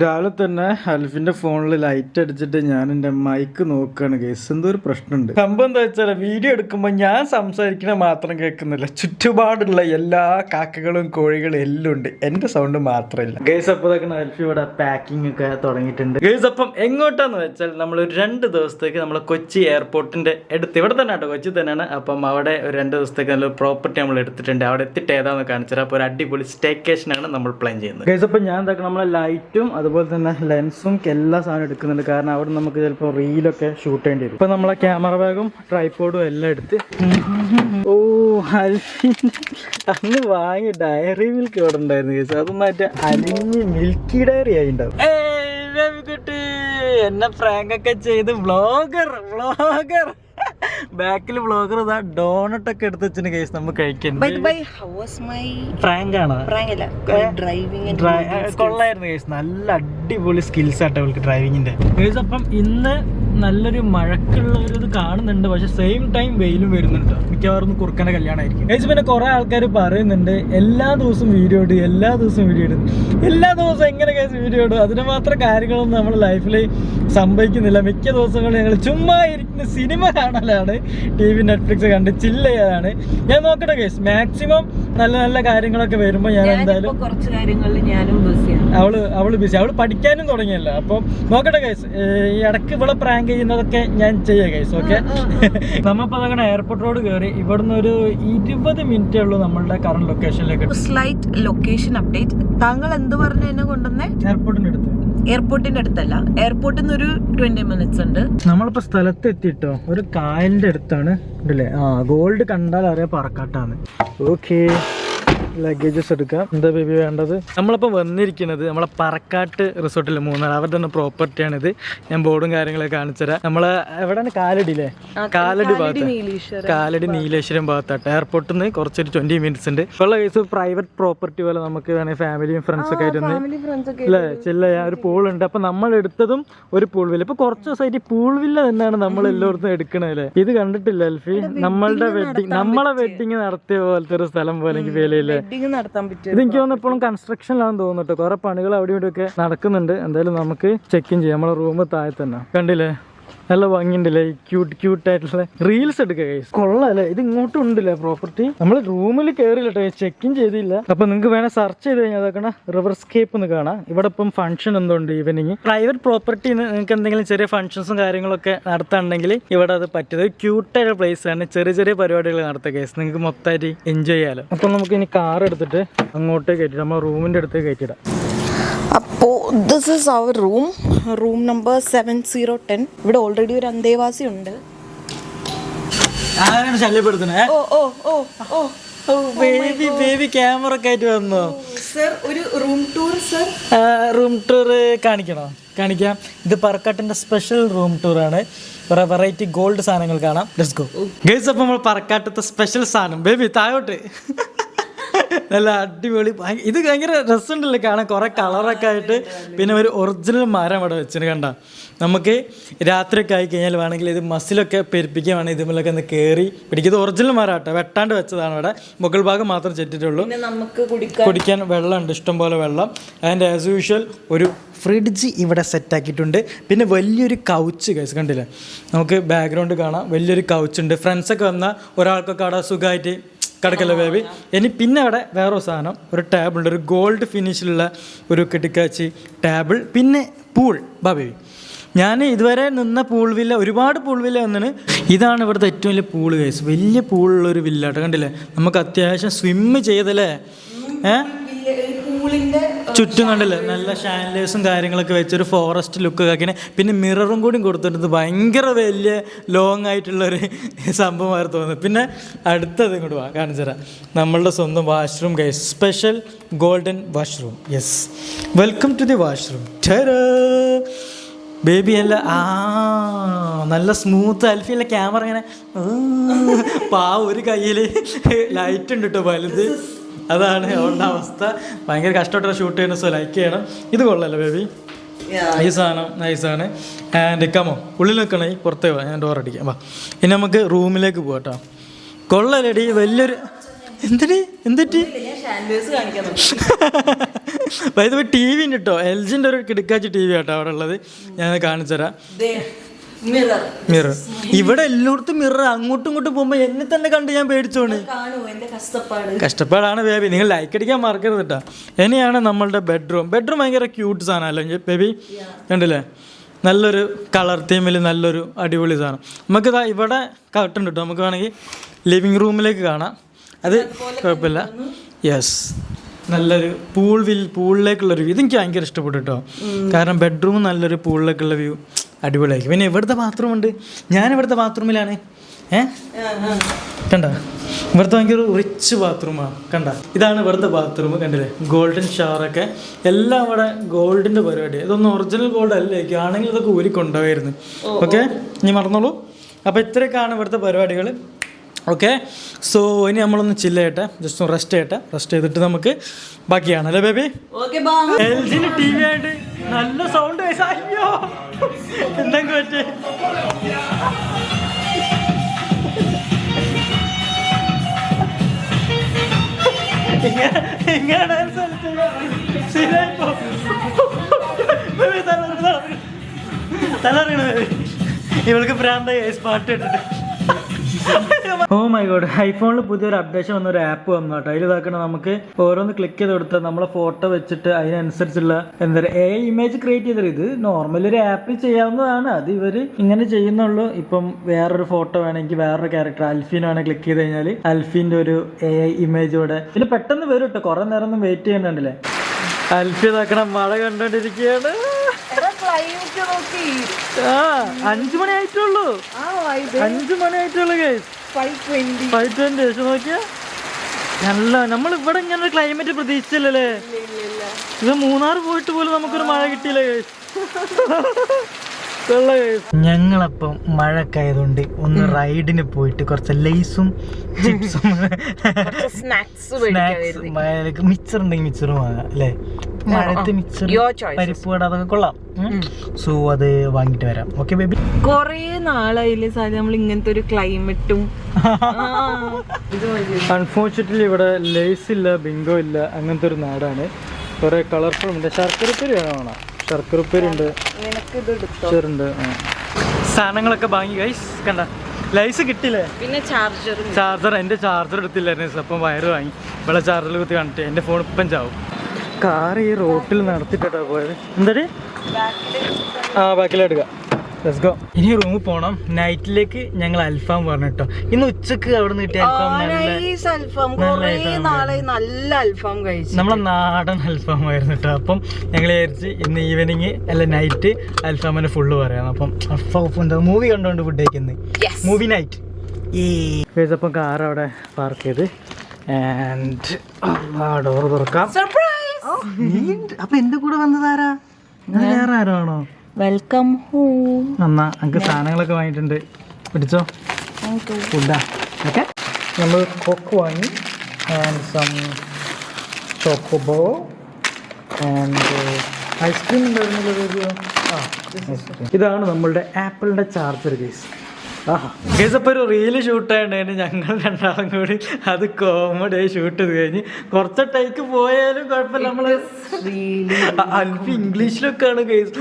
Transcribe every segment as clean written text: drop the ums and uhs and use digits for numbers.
രാവിലെ തന്നെ അൽഫിന്റെ ഫോണിൽ ലൈറ്റ് അടിച്ചിട്ട് ഞാൻ എൻ്റെ മൈക്ക് നോക്കുകയാണ് ഗൈസ്. എന്തോ ഒരു പ്രശ്നമുണ്ട്. സംഭവം എന്താ വെച്ചാൽ വീഡിയോ എടുക്കുമ്പോൾ ഞാൻ സംസാരിക്കണ മാത്രം കേൾക്കുന്നില്ല, ചുറ്റുപാടുള്ള എല്ലാ കാക്കകളും കോഴികളും എല്ലാം ഉണ്ട്, എൻ്റെ സൗണ്ട് മാത്രമില്ല ഗൈസ്. അപ്പോൾ അൽഫി ഇവിടെ പാക്കിംഗ് ഒക്കെ തുടങ്ങിയിട്ടുണ്ട് ഗൈസ്. അപ്പം എങ്ങോട്ടാന്ന് വെച്ചാൽ നമ്മൾ ഒരു 2 ദിവസത്തേക്ക് നമ്മൾ കൊച്ചി എയർപോർട്ടിന്റെ അടുത്ത്, ഇവിടെ തന്നെ കേട്ടോ, കൊച്ചി തന്നെയാണ്. അപ്പം അവിടെ ഒരു 2 ദിവസത്തേക്ക് നല്ല പ്രോപ്പർട്ടി നമ്മൾ എടുത്തിട്ടുണ്ട്. അവിടെ എത്തിയിട്ട് ഏതാണെന്ന് കാണിച്ചാൽ അപ്പോൾ ഒരു അടിപൊളി സ്റ്റേക്കേഷനാണ് നമ്മൾ പ്ലാൻ ചെയ്യുന്നത് ഗൈസ്. അപ്പം ഞാൻ എന്താക്കണം, നമ്മളെ ലൈറ്റും അതുപോലെ തന്നെ ലെൻസും എല്ലാ സാധനവും എടുക്കുന്നുണ്ട്. കാരണം അവിടെ നമുക്ക് ചിലപ്പോൾ റീലൊക്കെ ഷൂട്ട് ചെയ്യേണ്ടി വരും. ഇപ്പം നമ്മളെ ക്യാമറ ബാഗും ട്രൈപോഡും എല്ലാം എടുത്ത് ഓ അന്ന് വാങ്ങി ഡയറി മിൽക്ക് ഇവിടെ ഉണ്ടായിരുന്നു കേസ്. അതൊന്നായിട്ട് അലിഞ്ഞ് മിൽക്കി ഡയറി ആയി ഉണ്ടാവും. എന്നെ പ്രാങ്ക് ഒക്കെ ചെയ്ത് വ്ളോഗർ ബാക്കിൽ വ്ളോഗർ ഇതാ ഡോണട്ട് ഒക്കെ എടുത്ത് വെച്ചിട്ട് കേസ് നമുക്ക് കഴിക്കാൻ. പ്രാങ്ക് ആണോ? കൊള്ളായിരുന്നു കേസ്. നല്ല അടിപൊളി സ്കിൽസ് ആട്ടോ അവൾക്ക് ഡ്രൈവിങ്ങിന്റെ കേസ്. അപ്പം ഇന്ന് നല്ലൊരു മഴക്കുള്ള ഒരു ഇത് കാണുന്നുണ്ട്, പക്ഷെ സെയിം ടൈം വെയിലും വരുന്നുണ്ട്. മിക്കവാറും കുറുക്കന്റെ കല്യാണമായിരിക്കും കേസ്. പിന്നെ കുറെ ആൾക്കാർ പറയുന്നുണ്ട് എല്ലാ ദിവസവും വീഡിയോ ഇടും, എല്ലാ ദിവസവും എങ്ങനെ കേസ് വീഡിയോ ഇടും. അതിന് മാത്രം കാര്യങ്ങളൊന്നും നമ്മുടെ ലൈഫിൽ സംഭവിക്കുന്നില്ല. മിക്ക ദിവസങ്ങളും ഞങ്ങൾ ചുമ്മാ ഇരിക്കുന്ന സിനിമ കാണലാണ്, TV നെറ്റ്ഫ്ലിക്സ് കണ്ട് ചില്ല് ചെയ്യാനാണ്. ഞാൻ നോക്കട്ടെ കേസ്, മാക്സിമം നല്ല നല്ല കാര്യങ്ങളൊക്കെ വരുമ്പോൾ ഞാൻ എന്തായാലും കുറച്ച് കാര്യങ്ങളിൽ ഞാനും അവള് ബിസി, അവള് പഠിക്കാനും തുടങ്ങിയല്ല. അപ്പം നോക്കട്ടെ കേസ്, ഈ ഇടയ്ക്ക് ഇവിടെ പ്രാങ്ക് ചെയ്യുന്നതൊക്കെ ഞാൻ ചെയ്യാം കേസ്. ഓക്കെ, നമ്മളിപ്പോ അതങ്ങനെ എയർപോർട്ട് റോഡ് കയറി. ഇവിടുന്ന് ഒരു 20 മിനിറ്റേ ഉള്ളൂ നമ്മളുടെ കറന്റ് ലൊക്കേഷനിലേക്ക്. Slight location update. താങ്കൾ എന്ത് പറഞ്ഞു എന്നെ കൊണ്ടുവന്നേ? എയർപോർട്ടിന്റെ അടുത്തല്ല, എയർപോർട്ടിൽ നിന്ന് ഒരു 20 മിനിറ്റ്സ് ഉണ്ട്. നമ്മളിപ്പോ സ്ഥലത്ത് എത്തിട്ടോ, ഒരു കായലിന്റെ അടുത്താണ് ഉണ്ടല്ലേ. ഗോൾഡ് കണ്ടാൽ അറിയാം പറക്കാട്ടാണ്. ഓക്കെ, ലഗേജസ് എടുക്കാം. എന്താ ബേബി വേണ്ടത്? നമ്മളിപ്പോൾ വന്നിരിക്കുന്നത് നമ്മളെ പറക്കാട്ട് റിസോർട്ടിൽ, മൂന്നാർ, അവരുടെ തന്നെ പ്രോപ്പർട്ടിയാണിത്. ഞാൻ ബോർഡും കാര്യങ്ങളൊക്കെ കാണിച്ചുതരാം. നമ്മളെ എവിടെയാണ്? കാലടിയിലെ കാലടി ഭാഗത്ത്, കാലടി നീലേശ്വരം ഭാഗത്തായിട്ട്. എയർപോർട്ടിൽ നിന്ന് കുറച്ചൊരു 20 മിനിറ്റ്സ് ഉണ്ട്. ഉള്ള കേസ് പ്രൈവറ്റ് പ്രോപ്പർട്ടി പോലെ നമുക്ക് വേണമെങ്കിൽ ഫാമിലിയും ഫ്രണ്ട്സൊക്കെ ആയിട്ടൊന്ന് അല്ലേ ചില്ല ചെയ്യാൻ. ഒരു പൂളുണ്ട്. അപ്പൊ നമ്മൾ എടുത്തതും ഒരു പൂൾ വില്ല. ഇപ്പൊ കുറച്ച് ദിവസമായിട്ട് പൂൾ വില്ല തന്നെയാണ് നമ്മൾ എല്ലായിടത്തും എടുക്കണല്ലേ. ഇത് കണ്ടിട്ടില്ല അൽഫി? നമ്മളെ വെഡിങ് നടത്തിയ പോലത്തെ ഒരു സ്ഥലം പോലെ എനിക്ക് ഫീൽ ചെയ്യില്ലേ? ഇത് എനിക്ക് തോന്നുന്നു ഇപ്പോഴും കൺസ്ട്രക്ഷനിലാണെന്ന് തോന്നുന്നു. കുറെ പണികൾ അവിടെ ഇവിടെ ഒക്കെ നടക്കുന്നുണ്ട്. എന്തായാലും നമുക്ക് ചെക്ക് ഇൻ ചെയ്യാം. നമ്മളെ റൂം താഴെ തന്നെ കണ്ടില്ലേ, നല്ല ഭംഗിയുണ്ടല്ലേ, ക്യൂട്ടായിട്ടുള്ള റീൽസ് എടുക്കുക ഗൈസ്. കൊള്ളാല്ലേ, ഇത് ഇങ്ങോട്ടും ഉണ്ടല്ലേ പ്രോപ്പർട്ടി. നമ്മൾ റൂമിൽ കയറിയില്ലട്ടോ, ചെക്ക് ഇൻ ചെയ്തില്ല. അപ്പൊ നിങ്ങൾക്ക് വേണേൽ സെർച്ച് ചെയ്ത് കഴിഞ്ഞാൽ അതൊക്കെ റിവർസ്കേപ്പ് എന്ന് കാണാം. ഇവിടെ ഇപ്പം ഫംഗ്ഷൻ എന്തുണ്ട് ഈവനിങ്. പ്രൈവറ്റ് പ്രോപ്പർട്ടി നിങ്ങൾക്ക് എന്തെങ്കിലും ചെറിയ ഫംഗ്ഷൻസും കാര്യങ്ങളൊക്കെ നടത്താനുണ്ടെങ്കിൽ ഇവിടെ അത് പറ്റിയത്. ക്യൂട്ടായിട്ടുള്ള പ്ലേസ് ആണ്. ചെറിയ ചെറിയ പരിപാടികൾ നടത്തുക ഗൈസ്, നിങ്ങൾക്ക് മൊത്തമായിട്ട് എൻജോയ് ചെയ്യാലോ. അപ്പൊ നമുക്ക് ഇനി കാർ എടുത്തിട്ട് അങ്ങോട്ടേക്ക് കയറ്റിട്ട് നമ്മുടെ റൂമിന്റെ അടുത്തേക്ക് കയറ്റിടാം. അപ്പോൾ this is our room number 7010. ഇവിടെ ഓൾറെഡി ഒരു അന്തേവാസി ഉണ്ട്. ശല്യപ്പെടുത്തണേ. ബേബി ക്യാമറ ഒക്കെ ആയിട്ട് വന്നോ സർ? ഒരു room tour sir. Room tour കാണിക്കാം. ഇത് പറക്കാട്ടിന്റെ സ്പെഷ്യൽ റൂം ടൂർ ആണ്. കുറെ വെറൈറ്റി ഗോൾഡ് സാധനങ്ങൾ കാണാം. Let's go guys. അപ്പോൾ നമ്മൾ പറക്കാട്ടത്തെ സ്പെഷ്യൽ സാധനം ബേബി താഴോട്ട്. നല്ല അടിപൊളി, ഇത് ഭയങ്കര രസമുണ്ടല്ലേ കാണാൻ. കുറെ കളറൊക്കെ ആയിട്ട്. പിന്നെ ഒരു ഒറിജിനൽ മരം അവിടെ വെച്ചിട്ട് കണ്ട. നമുക്ക് രാത്രിയൊക്കെ ആയി കഴിഞ്ഞാൽ വേണമെങ്കിൽ ഇത് മസിലൊക്കെ പെരുപ്പിക്കാൻ വേണമെങ്കിൽ ഇതുമല്ലൊക്കെ ഒന്ന് കയറി പിടിക്കും. ഇത് ഒറിജിനൽ മരം ആട്ടോ, വെട്ടാണ്ട് വെച്ചതാണ്. ഇവിടെ മുകൾ ഭാഗം മാത്രം ചെറ്റിട്ടുള്ളൂ. നമുക്ക് കുടിക്കാൻ വെള്ളമുണ്ട്, ഇഷ്ടംപോലെ വെള്ളം. ആൻഡ് ആസ് യൂഷ്വൽ ഒരു ഫ്രിഡ്ജ് ഇവിടെ സെറ്റാക്കിയിട്ടുണ്ട്. പിന്നെ വലിയൊരു കൗച്ച് ഗൈസ് കണ്ടില്ലേ, നമുക്ക് ബാക്ക്ഗ്രൗണ്ട് കാണാം. വലിയൊരു കൗച്ചുണ്ട്. ഫ്രണ്ട്സൊക്കെ വന്നാൽ ഒരാൾക്കൊക്കെ അവിടെ സുഖമായിട്ട് കിടക്കല്ലോ ബേബി. ഇനി പിന്നെ അവിടെ വേറൊരു സാധനം, ഒരു ടേബിളുണ്ട്, ഒരു ഗോൾഡ് ഫിനിഷിലുള്ള ഒരു കിടക്കാച്ചി ടേബിൾ. പിന്നെ പൂൾ ബേബി. ഞാൻ ഇതുവരെ നിന്ന പൂൾ വില്ല, ഒരുപാട് പൂൾ വില്ല വന്നിന്. ഇതാണ് ഇവിടുത്തെ ഏറ്റവും വലിയ പൂള് കേസ്. വലിയ പൂളുള്ളൊരു വില്ലാട്ടോ കണ്ടില്ലേ. നമുക്ക് അത്യാവശ്യം സ്വിമ്മ് ചെയ്തല്ലേ. ചുറ്റും കണ്ടില്ലേ, നല്ല ഷാൻഡേഴ്സും കാര്യങ്ങളൊക്കെ വെച്ചൊരു ഫോറസ്റ്റ് ലുക്ക് ആക്കിനെ. പിന്നെ മിററും കൂടി കൊടുത്തിട്ട് ഭയങ്കര വലിയ ലോങ് ആയിട്ടുള്ളൊരു സംഭവമായിരുന്നു തോന്നുന്നത്. പിന്നെ അടുത്തത് ഇങ്ങോട്ട് കാണിച്ചു തരാം. നമ്മളുടെ സ്വന്തം washroom guys, special golden washroom. Yes, welcome to the washroom. Baby അല്ല, നല്ല സ്മൂത്ത്. അൽഫിയല്ല ക്യാമറ ഇങ്ങനെ ഒരു കയ്യിൽ ലൈറ്റ് ഉണ്ട് കേട്ടോ വലുത്. അതാണ് അവളുടെ അവസ്ഥ. ഭയങ്കര കഷ്ടപ്പെട്ട് ഷൂട്ട് ചെയ്യുന്ന. സോ ലൈക്ക് ചെയ്യണം. ഇത് കൊള്ളല്ലോ ബേബി, ഈ സാധനം നൈസാണ്. ആൻഡ് കമോ ഉള്ളിൽ നിൽക്കണേ, പുറത്തേ പോവാം, ഞാൻ ഡോർ അടിക്കാം. വാ ഇനി നമുക്ക് റൂമിലേക്ക് പോകാം കേട്ടോ. കൊള്ളലടി വലിയൊരു എന്തിട്ട് ടി വി ഉണ്ട് കേട്ടോ. LGൻ്റെ ഒരു കിടക്കാച്ചി TV കേട്ടോ അവിടെ ഉള്ളത്. ഞാൻ കാണിച്ചു തരാം. മിറർ ഇവിടെ എല്ലായിടത്തും മിറർ. അങ്ങോട്ടും ഇങ്ങോട്ടും പോകുമ്പോ എന്നെ തന്നെ കണ്ട് ഞാൻ പേടിച്ചോണ്. കഷ്ടപ്പാടാണ് ബേബി. നിങ്ങൾ ലൈക്ക് അടിക്കാൻ മറക്കരുത് കേട്ടോ. ഇനിയാണ് നമ്മളുടെ ബെഡ്റൂം ഭയങ്കര ക്യൂട്ട് സാധനമല്ലോ ബേബി, കണ്ടില്ലേ? നല്ലൊരു കളർ തീമിൽ നല്ലൊരു അടിപൊളി സാധനം. നമുക്കിതാ ഇവിടെ കട്ടുണ്ട് കേട്ടോ. നമുക്ക് വേണമെങ്കിൽ ലിവിങ് റൂമിലേക്ക് കാണാം. അത് കുഴപ്പമില്ല. യെസ്, നല്ലൊരു പൂളിലേക്കുള്ളൊരു വ്യൂ. ഇതെനിക്ക് ഭയങ്കര ഇഷ്ടപ്പെട്ടു കേട്ടോ. കാരണം ബെഡ്റൂം നല്ലൊരു പൂളിലേക്കുള്ള വ്യൂ അടിപൊളിയായിരിക്കും. പിന്നെ ഇവിടുത്തെ ബാത്റൂം ഉണ്ട്. ഞാൻ ഇവിടുത്തെ ബാത്റൂമിലാണ്. കണ്ട, ഇവിടുത്തെ ഭയങ്കര റിച്ച് ബാത്റൂമാണ്. കണ്ട, ഇതാണ് ഇവിടുത്തെ ബാത്റൂം. കണ്ടില്ലേ? ഗോൾഡൻ ഷവറൊക്കെ എല്ലാം ഇവിടെ ഗോൾഡിൻ്റെ പരിപാടി. ഇതൊന്നും ഒറിജിനൽ ഗോൾഡ് അല്ലേക്കും. ആണെങ്കിൽ ഇതൊക്കെ ഊരി കൊണ്ടുപോയിരുന്നു. ഓക്കെ, ഇനി മറന്നോളൂ. അപ്പോൾ ഇത്രയൊക്കെയാണ് ഇവിടുത്തെ പരിപാടികൾ. ഓക്കെ, സോ ഇനി നമ്മളൊന്ന് ചില്ല് ചെയ്യട്ടെ, ജസ്റ്റ് ഒന്ന് റെസ്റ്റ് ചെയ്തിട്ട് നമുക്ക് ബാക്കിയാണ് അല്ലേ ബേബി? LGൻ്റെ TV ആയിട്ട് നല്ല സൗണ്ട്. അയ്യോ, എന്തെങ്കിലും പറ്റേ? ഇങ്ങനെ തലറിയണ ഇവൾക്ക് പ്രാന്തായി പാട്ട് ഇട്ടിട്ട്. ഓ മൈ ഗോഡ്, ഐഫോണിൽ പുതിയൊരു അപ്ഡേഷൻ വന്നൊരു ആപ്പ് വന്നു കേട്ടോ. അതിൽ ഇതാക്കണം, നമുക്ക് ഓരോന്ന് ക്ലിക്ക് ചെയ്ത് കൊടുത്താൽ നമ്മളെ ഫോട്ടോ വെച്ചിട്ട് അതിനനുസരിച്ചുള്ള എന്താ പറയുക ഇമേജ് ക്രിയേറ്റ് ചെയ്തത്. ഇത് നോർമലി ഒരു ആപ്പിൽ ചെയ്യാവുന്നതാണ്. അത് ഇവർ ഇങ്ങനെ ചെയ്യുന്നുള്ളൂ. ഇപ്പം വേറൊരു ഫോട്ടോ വേണമെങ്കിൽ വേറൊരു ക്യാരക്ടർ അൽഫീനാണ് ക്ലിക്ക് ചെയ്ത് കഴിഞ്ഞാൽ അൽഫീൻ്റെ ഒരു AI ഇമേജ് ഇവിടെ ഇതിൽ പെട്ടെന്ന് വരും കേട്ടോ. കുറേ നേരം ഒന്നും വെയിറ്റ് ചെയ്യണ്ടല്ലേ. അൽഫി ഇതാക്കണം, മഴ കണ്ടോണ്ടിരിക്കുകയാണ്. 5 മണി ആയിട്ടുള്ളൂ. 5 മണി ആയിട്ടുള്ളൂ ഗൈസ്. 5:20 നോക്കിയാ. നല്ല നമ്മൾ ഇവിടെ ഇങ്ങനെ ഒരു ക്ലൈമറ്റ് പ്രതീക്ഷിച്ചില്ലല്ലേ. ഇത് മൂന്നാർ പോയിട്ട് പോലും നമുക്കൊരു മഴ കിട്ടിയില്ല ഗൈസ്. ഞങ്ങളപ്പം മഴയൊക്കെ ആയതുകൊണ്ട് ഒന്ന് റൈഡിന് പോയിട്ട് കുറച്ച് ലേസും ചിപ്സും മിച്ചർ ഉണ്ടെങ്കിൽ മിച്ചറും വാങ്ങാം അല്ലേ? മഴത്ത് മിച്ചർ പരിപ്പ് വട അതൊക്കെ കൊള്ളാം. സോ അത് വാങ്ങിട്ട് വരാം. Okay baby. കൊറേ നാളായില്ലേ സാധനം നമ്മൾ ഇങ്ങനത്തെ ഒരു ക്ലൈമറ്റും. അൺഫോർച്ചുനേറ്റ്ലി ഇവിടെ ലേസ് ഇല്ല, ബിങ്കോ ഇല്ല, അങ്ങനത്തെ ഒരു നാടാണ്. കുറെ കളർഫുൾ ഉണ്ട്. ശർക്കരപ്പേരി വേണം. ശർക്കരപ്പേരി ഉണ്ട്, ചെറുണ്ട്. സാധനങ്ങളൊക്കെ വാങ്ങി ഗൈസ്. കണ്ട, ലൈസ് കിട്ടില്ലേ? പിന്നെ ചാർജർ എൻ്റെ ചാർജർ എടുത്തില്ലായിരുന്നു. അപ്പം വയറ് വാങ്ങി ഇവിടെ ചാർജറിൽ കുത്തി കണ്ടിട്ട് എൻ്റെ ഫോൺ ഇപ്പം ചാവും. കാർ ഈ റോട്ടിൽ നടത്തിയിട്ടാ പോയത്. എന്താ ബാക്കിലെടുക്കാം. Let's go. ഇനി റൂമിൽ പോകണം. നൈറ്റിലേക്ക് ഞങ്ങൾ അൽഫാം പറഞ്ഞു കേട്ടോ. ഇന്ന് ഉച്ചക്ക് അവിടെ നിന്ന് കിട്ടിയ നമ്മളെ നാടൻ അൽഫാം ആയിരുന്നു കേട്ടോ. അപ്പം ഞങ്ങൾ വിചാരിച്ച് ഇന്ന് ഈവനിങ് അല്ല നൈറ്റ് അൽഫാമിനെ ഫുള്ള് പറയാം. അപ്പം എന്താ മൂവി കണ്ടുകൊണ്ട് ഫുഡ് കഴിക്കുന്നത്, മൂവി നൈറ്റ്. അപ്പം കാർ അവിടെ പാർക്ക് ചെയ്ത് ആൻഡ് ഡോർ തുറക്കാം. അപ്പൊ എന്റെ കൂടെ വന്നതാരാ? വേറെ ആരോ ആണോ? Welcome home. എന്നാ നമുക്ക് സാധനങ്ങളൊക്കെ വാങ്ങിയിട്ടുണ്ട്, പിടിച്ചോ. ഫുഡാ. ഓക്കെ, നമ്മൾ കൊക്ക് വാങ്ങി ആൻഡ് സം ചോക്കോബോ ആൻഡ് ഐസ്ക്രീം ഉണ്ടായിരുന്നല്ലോ. ഇതാണ് നമ്മളുടെ ആപ്പിളിൻ്റെ ചാർജർ കേസ്. കേസ് അപ്പോൾ ഒരു റീല് ഷൂട്ടായിട്ട് ഞങ്ങൾ രണ്ടാളും കൂടി അത് കോമഡി ആയി ഷൂട്ട് ചെയ്ത് കഴിഞ്ഞ് കുറച്ച് ടൈക്ക് പോയാലും കുഴപ്പമില്ല. നമ്മൾ അൽഫി ഇംഗ്ലീഷിലൊക്കെയാണ് കേസ്.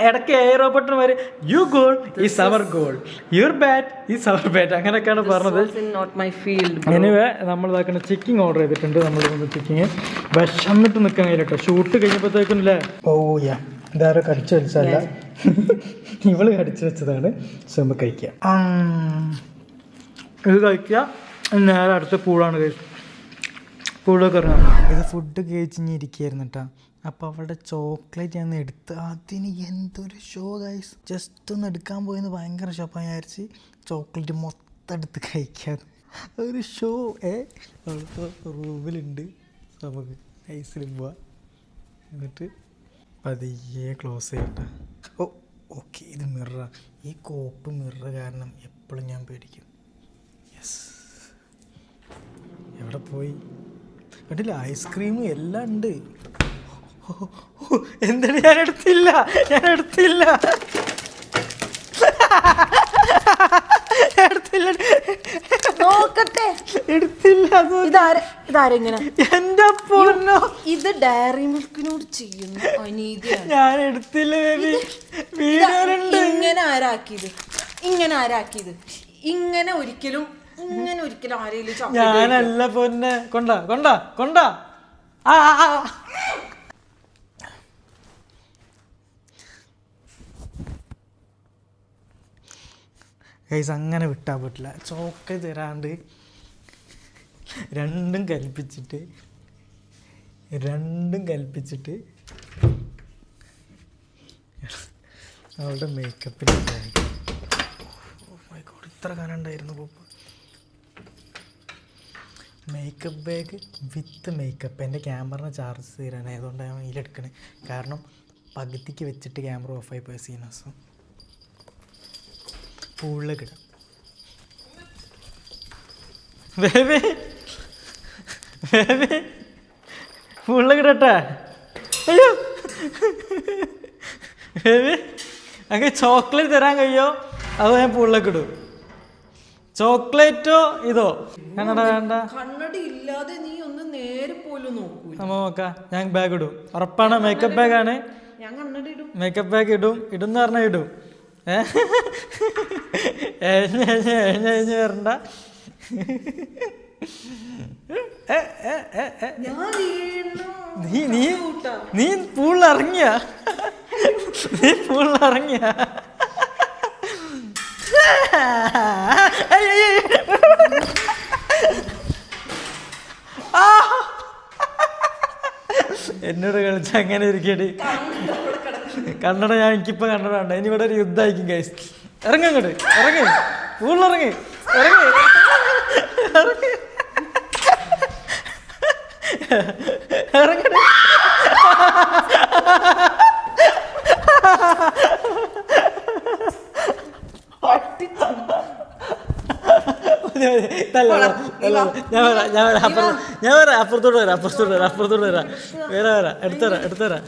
ഇടയ്ക്ക് എയറോപൊട്ടന്മാര് you goal is our goal, your bat is our bat അങ്ങനെയൊക്കെയാണ് പറഞ്ഞത്. എനിവേ നമ്മൾ ഇതാക്കുന്ന ചിക്കിങ് ഓർഡർ ചെയ്തിട്ടുണ്ട്. നമ്മൾ ചിക്കിങ് വിശന്നിട്ട് നിൽക്കാൻ കഴിയില്ല. ഷൂട്ട് കഴിഞ്ഞപ്പോഴത്തേക്കും അല്ലേ. ഓ യാ, ഇതാരോ കടിച്ചു വലിച്ചല്ല, ഇവള് കടിച്ചു വെച്ചതാണ്. സോ നമുക്ക് കഴിക്കാം. ഇത് കഴിക്കുക. നേരെ അടുത്ത പൂളാണ് കഴിച്ചത്. പൂളൊക്കെ ഇറങ്ങാം. ഇത് ഫുഡ് കഴിച്ചിരിക്കുകയായിരുന്നു കേട്ടോ. അപ്പോൾ അവളുടെ ചോക്ലേറ്റ് ഞാൻ എടുത്ത്, അതിന് എന്തൊരു ഷോ ഗൈസ്. ജസ്റ്റ് ഒന്ന് എടുക്കാൻ പോയെന്ന് ഭയങ്കര ഷോ. അപ്പം വിചാരിച്ച് ചോക്ലേറ്റ് മൊത്തം എടുത്ത് കഴിക്കാതെ ഒരു ഷോ. റൂമിലുണ്ട്, നമുക്ക് ഐസിൽ പോവാം. എന്നിട്ട് പതിയെ ക്ലോസ് ചെയ്യട്ടെ. ഓ ഓക്കെ, ഇത് മിററാണ്. ഈ കോപ്പ് മിറർ കാരണം എപ്പോഴും ഞാൻ പേടിക്കും. യെസ്, എവിടെ പോയി? കണ്ടില്ല, ഐസ്ക്രീമും എല്ലാം ഉണ്ട്. എന്താണ്? ഞാൻ എടുത്തില്ല. എടുത്തില്ല നോക്കട്ടെ. എടുത്തില്ല. ഇതാരെങ്ങനെ? എന്റെ പൊന്നോ, ഇത് ഡയറി മിൽക്കിനോട് ചെയ്യുന്നു അനീതിയാണ്. ഞാൻ എടുത്തില്ല ബേബി. വീഡിയോയിലുണ്ട്. ഇങ്ങനെ ആരാക്കിയത്? ഇങ്ങനെ ഒരിക്കലും ആരെങ്കിലും ഞാനല്ല പൊന്നെ. കൊണ്ടാ ആ ഗൈസ്, അങ്ങനെ വിട്ടാൻ പറ്റില്ല. ചോക്ലേറ്റ് തരാണ്ട് രണ്ടും കൽപ്പിച്ചിട്ട് അവളുടെ മേക്കപ്പിന് ബാഗ്. ഇത്ര കാലം ഉണ്ടായിരുന്നു pop. Makeup bag with makeup. എൻ്റെ ക്യാമറ ചാർജ് തീരാൻ ആയതുകൊണ്ടാണ് ഞാൻ ഇതിലെടുക്കണേ. കാരണം പകുതിക്ക് വെച്ചിട്ട് ക്യാമറ ഓഫായി പോയ സീനസ്. പൂളിലേക്ക് ഇടാം ബേബി. പൂളിലേക്ക് ഇടട്ടെ? അയ്യോ ബേബി, അങ്ങനെ ചോക്ലേറ്റ് തരാൻ കഴിയോ? അതോ ഞാൻ പൂളിലേക്ക് ഇടും? ചോക്ലേറ്റോ ഇതോ? കണ്ണട വേണ്ട. കണ്ണടി ഇല്ലാതെ നീ ഒന്ന് നേരെ പോലും നോക്കൂ. നമ്മ നോക്കാം. ഞാൻ ബാഗ് ഇടും. ഉറപ്പാണ് മേക്കപ്പ് ബാഗാണ്. ഞാൻ കണ്ണടി ഇടും. മേക്കപ്പ് ബാഗ് ഇടുന്ന് പറഞ്ഞാൽ ഇടും. എഴഞ്ഞ് വരണ്ട. നീ പൂളിറങ്ങിയ എന്നോട് കളിച്ച അങ്ങനെ ഇരിക്കടി. കണ്ണട ഞാൻ എനിക്കിപ്പോ കണ്ണട വേണ്ട. ഇനി ഇവിടെ ഒരു യുദ്ധമായിരിക്കും ഗൈസ്. ഇറങ്ങി പൂളിറങ്ങി. അപ്പുറത്തോട്ട് വരാം. എടുത്തരാ.